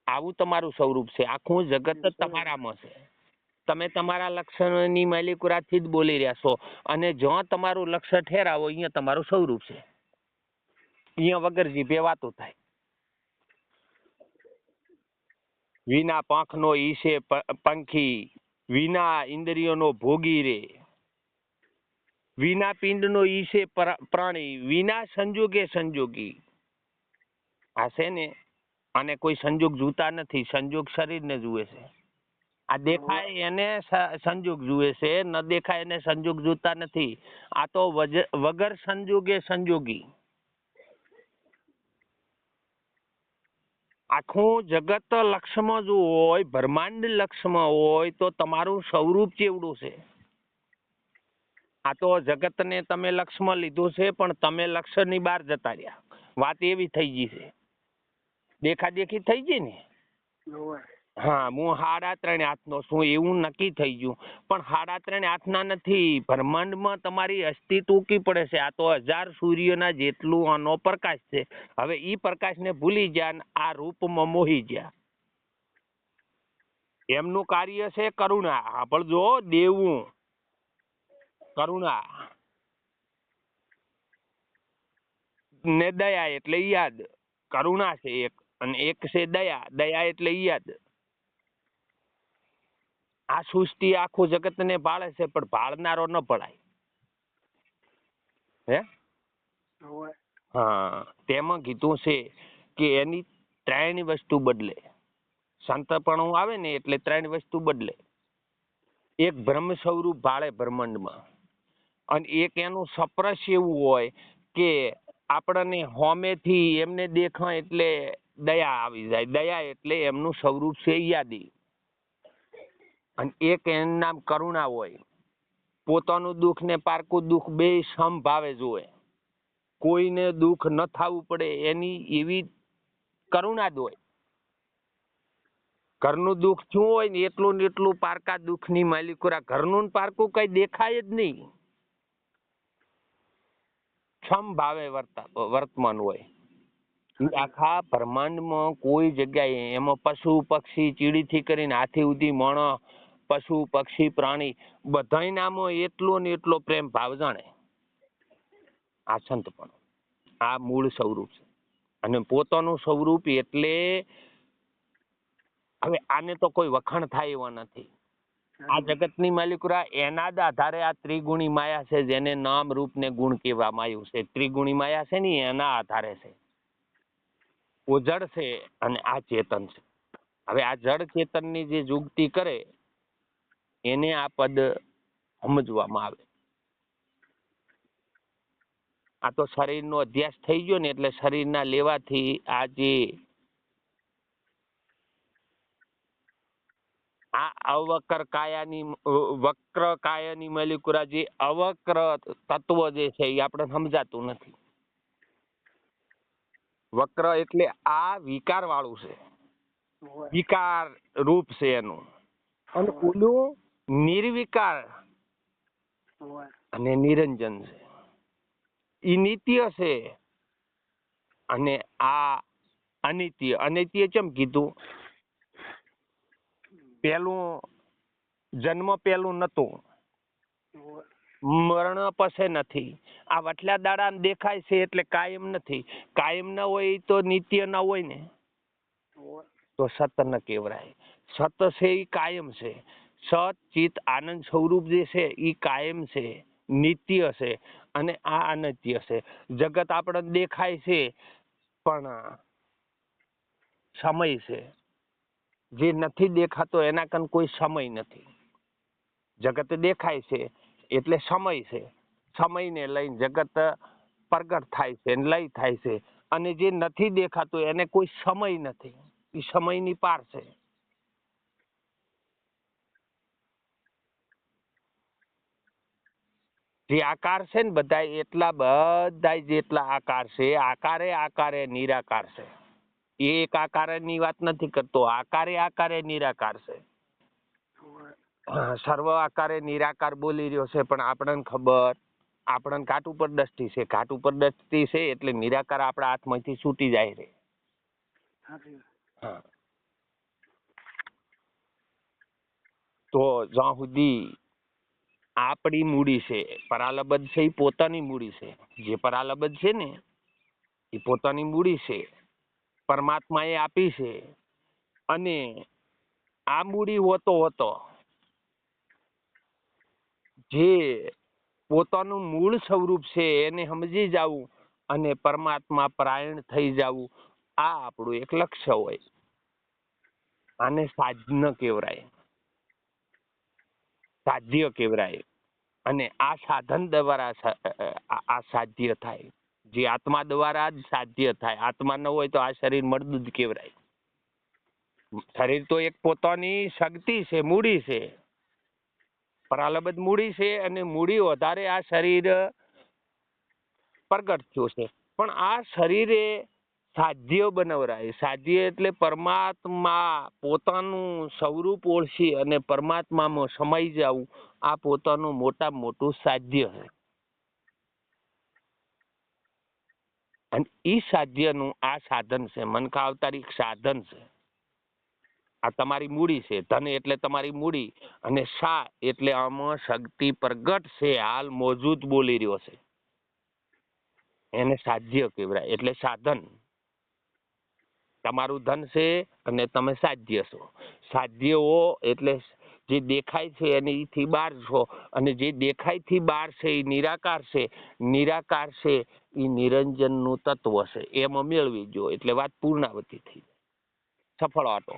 આવું તમારું સ્વરૂપ છે. આખું જગત જ તમારામાં છે. તમે તમારા લક્ષણની માલિકુરાથી જ બોલી રહ્યા છો, અને જો તમારું લક્ષ્ય ઠેરાવો અહીંયા તમારું સ્વરૂપ છે. અહીંયા વગર જીભે વાતો થાય. વિના પાંખનો ઈશે પંખી, વિના ઇન્દ્રિયોનો ભોગી રે, વિના પિંડનો ઈશે પ્રાણી, વિના સંજોગે સંજોગી. આ છે ને, અને કોઈ સંજોગ જોતા નથી, સંજોગ શરીરને જુએ છે. આ દેખાય એને સંજોગ જુએ છે, ન દેખાય એને સંજોગ જોતા નથી. આ તો વગર સંજોગે સંજોગી. આખું જગત લક્ષમાં જો હોય, બ્રહ્માંડ લક્ષમાં હોય, તો તમારું સ્વરૂપ કેવડું છે? આ તો જગતને તમે લક્ષમાં લીધું છે, પણ તમે લક્ષની બહાર જતા રહ્યા. વાત એવી થઈ ગઈ છે, દેખાદેખી થઈ ગઈ ને. હા, હું 3.5 હાથનો છું એવું નક્કી થઈ ગયું, પણ 3.5 હાથના નથી. બ્રહ્માંડમાં તમારી અસ્થિ ટૂંકી પડે છે. આ તો 1000 સૂર્યના જેટલું આનો પ્રકાશ છે. હવે ઈ પ્રકાશને ભૂલી ગયા ને આ રૂપમાં મોહી ગયા. એમનું કાર્ય છે કરુણા. સાંભળજો, દેવું કરુણા ને દયા એટલે યાદ. કરુણા છે એક, અને એક છે દયા. દયા એટલે યાદ. આ સૃષ્ટિ આખું જગતને ભાળે છે, પણ ભાળનારો ન ભળાય. હે? હા, તેમાં કીધું છે કે એની 3 વસ્તુ બદલે. સંતપણું આવે ને એટલે 3 વસ્તુ બદલે. એક બ્રહ્મ સ્વરૂપ ભાળે બ્રહ્માંડમાં, અને એક એનું સપ્રશ એવું હોય કે આપણને હોમેથી એમને દેખાય એટલે દયા આવી જાય. દયા એટલે એમનું સ્વરૂપ છે યાદી. અને એક એનું નામ કરુણા હોય. પોતાનું દુઃખ ને પારકું દુઃખ બે સમભાવે જોવે. કોઈને દુઃખ ન થવું પડે એની એવી કરુણા જ હોય. ઘરનું દુઃખ શું હોય ને એટલું ને એટલું પારકા દુઃખની માલિકુરા. ઘરનું ને પારકું કઈ દેખાય જ નહીં. સમભાવે વર્તમાન હોય. આખા બ્રહ્માંડમાં કોઈ જગ્યાએ એમાં પશુ પક્ષી ચીડીથી કરીને હાથી સુધી માણસ, પશુ પક્ષી પ્રાણી બધાય નામો એટલો ને એટલો પ્રેમ ભાવ જાણે. આ સંતપણ, આ મૂળ સ્વરૂપ છે. અને પોતાનું સ્વરૂપ એટલે હવે આને તો કોઈ વખાણ થાય એવા નથી. આ જગતની માલિકુરા એના જ આધારે આ ત્રિગુણી માયા છે, જેને નામ રૂપ ને ગુણ કહેવામાં આવ્યું છે. ત્રિગુણી માયા છે ને એના આધારે છે. ઓજળ છે અને આ ચેતન છે. હવે આ જળ ચેતનની જે જુગતી કરે એને આ પદ સમજવામાં આવે. આ તો શરીરનો અધ્યાસ થઈ ગયો ને એટલે શરીરના લેવાથી આ જે આ અવક્ર કાયાની વક્ર કાયાની માલિકુરા જે અવક્ર તત્વ જે છે એ આપણે સમજાતું નથી. વક્ર એટલે આ વિકાર વાળું છે, વિકાર રૂપ છે એનું. અને ઓલું નિર્વિકાર અને નિરંજન છે, ઈ નિત્ય છે. અને આ અનિત્ય. અનિત્ય કેમ કીધું? પેલું જન્મ પેલું નતું, મરણ પછી નથી. આ વટલા દાડા દેખાય છે એટલે કાયમ નથી. કાયમ ન હોય તો નિત્ય ન હોય ને, તો સત ન કહેવાય. સત છે એ કાયમ છે. સત ચિત આનંદ સ્વરૂપ જે છે એ કાયમ છે, નિત્ય છે. અને આ અનિત્ય છે. જગત આપણે દેખાય છે પણ સમય છે. જે નથી દેખાતો એના કન કોઈ સમય નથી. જગત દેખાય છે એટલે સમય છે. સમયને લઈને જગત પ્રગટ થાય છે, લય થાય છે. અને જે નથી દેખાતું એને કોઈ સમય નથી, એ સમયની પાર છે. જે આકાર છે ને બધા, એટલા બધા જેટલા આકાર છે, આકારે આકારે નિરાકાર છે. એક આકારની વાત નથી કરતો, આકારે આકારે નિરાકાર છે. સર્વ આકારે નિરાકાર બોલી રહ્યો છે, પણ આપણને ખબર, આપણને ઘાટ ઉપર દ્રષ્ટિ છે. ઘાટ ઉપર દ્રષ્ટિ છે એટલે નિરાકાર આપણા હાથમાંથી છૂટી જાય છે. હા, તો જ્યાં સુધી આપણી મૂડી છે, પરાલબદ્ધ છે એ પોતાની મૂડી છે. જે પરાલબદ્ધ છે ને એ પોતાની મૂડી છે, પરમાત્માએ આપી છે. અને આ મૂડી હોતો હોતો જે પોતાનું મૂળ સ્વરૂપ છે એને સમજી જવું અને પરમાત્મા પરાયણ થઈ જવું, આ આપણું એક લક્ષ્ય હોય. આને સાધન કહેવાય, સાધ્ય કહેવાય. અને આ સાધન દ્વારા આ સાધ્ય થાય. જે આત્મા દ્વારા જ સાધ્ય થાય. આત્મા ન હોય તો આ શરીર મળતું જ કહેવાય. શરીર તો એક પોતાની શક્તિ છે, મૂડી છે, પરાલબદ્ધ મૂડી છે. અને મૂડી વધારે આ શરીર પ્રગટ થયું છે. પણ આ શરીરે સાધ્ય બનાવરાય. સાધ્ય એટલે પરમાત્મા પોતાનું સ્વરૂપ ઓળખી અને પરમાત્મામાં સમાઈ જવું, આ પોતાનું મોટામાં મોટું સાધ્ય છે. અને ઈ સાધ્યનું આ સાધન છે. મનખા અવતારિક સાધન છે. આ તમારી મૂડી છે. ધન એટલે તમારી મૂડી, અને સા એટલે આમાં શક્તિ પ્રગટ છે, હાલ મોજૂદ બોલી રહ્યો છે, એને સાધ્ય કહેવાય. એટલે સાધન. તમારું ધન છે અને તમે સાધ્ય છો. સાધ્ય હો એટલે જે દેખાય છે એનીથી બહાર છો, અને જે દેખાય થી બહાર છે એ નિરાકાર છે. નિરાકાર છે એ નિરંજન નું તત્વ છે. એમાં મેળવી જો એટલે વાત પૂર્ણાવતી થઈ, સફળ વાતો.